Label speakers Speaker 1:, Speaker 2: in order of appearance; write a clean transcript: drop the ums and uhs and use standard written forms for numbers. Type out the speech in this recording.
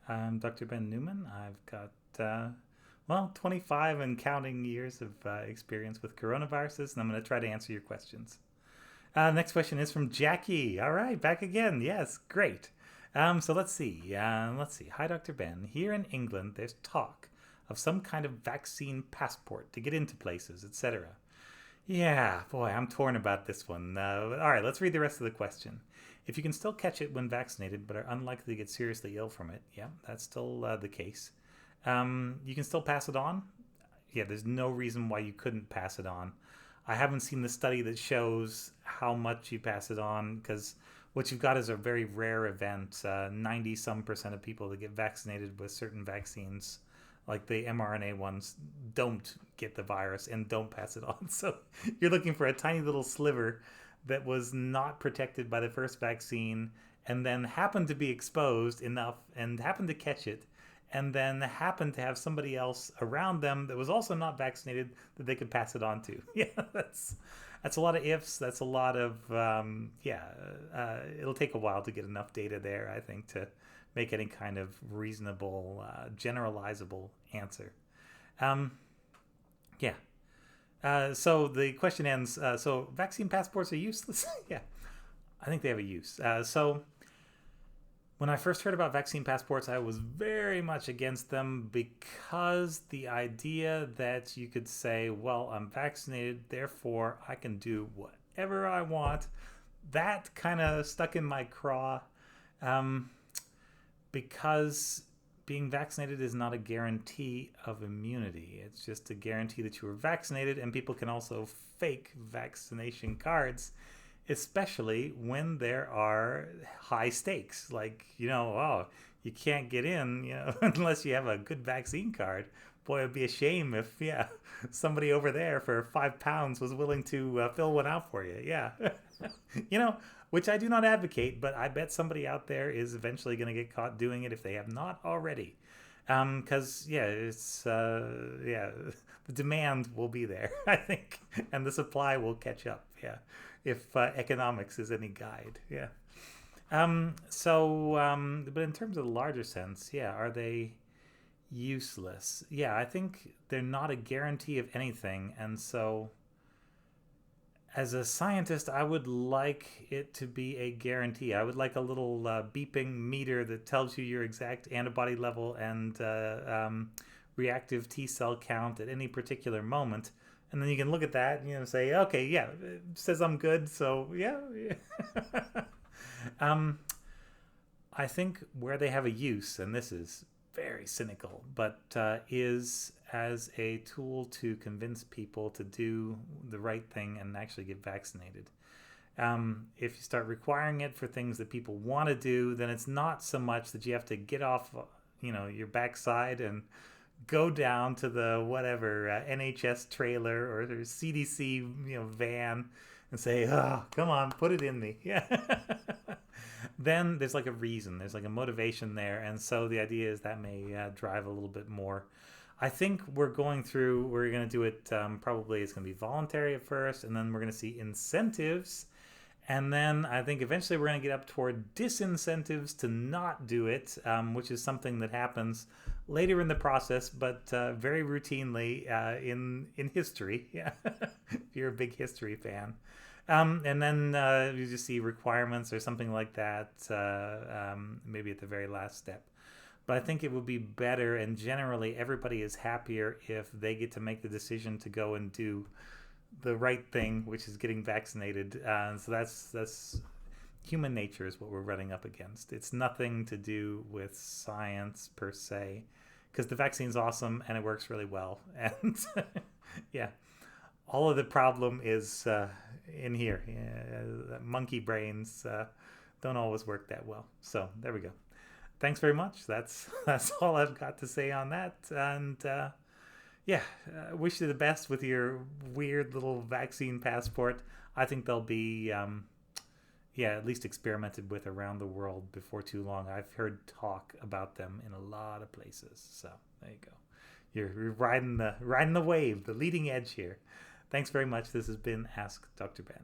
Speaker 1: I'm Dr. Ben Newman. I've got, 25 and counting years of experience with coronaviruses, and I'm going to try to answer your questions. Next question is from Jackie. All right, back again. Yes, great. So let's see. Hi, Dr. Ben. Here in England, there's talk of some kind of vaccine passport to get into places, etc. Yeah, boy, I'm torn about this one. All right, let's read the rest of the question. If you can still catch it when vaccinated but are unlikely to get seriously ill from it, yeah, that's still the case. You can still pass it on. Yeah, there's no reason why you couldn't pass it on. I haven't seen the study that shows how much you pass it on because what you've got is a very rare event. 90 some percent of people that get vaccinated with certain vaccines, like the mRNA ones, don't get the virus and don't pass it on. So you're looking for a tiny little sliver that was not protected by the first vaccine and then happened to be exposed enough and happened to catch it and then happened to have somebody else around them that was also not vaccinated that they could pass it on to. Yeah, that's a lot of ifs. That's a lot of it'll take a while to get enough data there, I think, to make any kind of reasonable, generalizable answer. Um, yeah. So the question ends. So vaccine passports are useless. Yeah, I think they have a use. So when I first heard about vaccine passports, I was very much against them because the idea that you could say, well, I'm vaccinated, therefore I can do whatever I want, that kind of stuck in my craw um, because being vaccinated is not a guarantee of immunity. It's just a guarantee that you were vaccinated, and people can also fake vaccination cards, especially when there are high stakes. Like, you can't get in, unless you have a good vaccine card. Boy, it'd be a shame if, somebody over there for £5 was willing to fill one out for you. Yeah. you know, which I do not advocate, but I bet somebody out there is eventually going to get caught doing it if they have not already. Because the demand will be there, I think, and the supply will catch up. Yeah, if economics is any guide. Yeah. But in terms of the larger sense, yeah, are they useless? Yeah, I think they're not a guarantee of anything, and so as a scientist, I would like it to be a guarantee. I would like a little beeping meter that tells you your exact antibody level and reactive T cell count at any particular moment. And then you can look at that and say, okay, yeah, it says I'm good. So, yeah. um, I think where they have a use, and this is very cynical, but is as a tool to convince people to do the right thing and actually get vaccinated. If you start requiring it for things that people want to do, then it's not so much that you have to get off, your backside and go down to the whatever NHS trailer or CDC, van and say, "Oh, come on, put it in me." Yeah. Then there's like a reason, there's like a motivation there, and so the idea is that may drive a little bit more. I think we're going to do it, probably it's going to be voluntary at first, and then we're going to see incentives, and then I think eventually we're going to get up toward disincentives to not do it, which is something that happens later in the process, but very routinely in history. Yeah, if you're a big history fan. And then you just see requirements or something like that, maybe at the very last step. But I think it would be better, and generally everybody is happier if they get to make the decision to go and do the right thing, which is getting vaccinated. So that's human nature is what we're running up against. It's nothing to do with science per se, because the vaccine's awesome and it works really well. And yeah, all of the problem is in here. Monkey brains don't always work that well. So there we go. Thanks very much. That's all I've got to say on that. And wish you the best with your weird little vaccine passport. I think they'll be at least experimented with around the world before too long. I've heard talk about them in a lot of places. So there you go. You're riding the wave, the leading edge here. Thanks very much. This has been Ask Dr. Ben.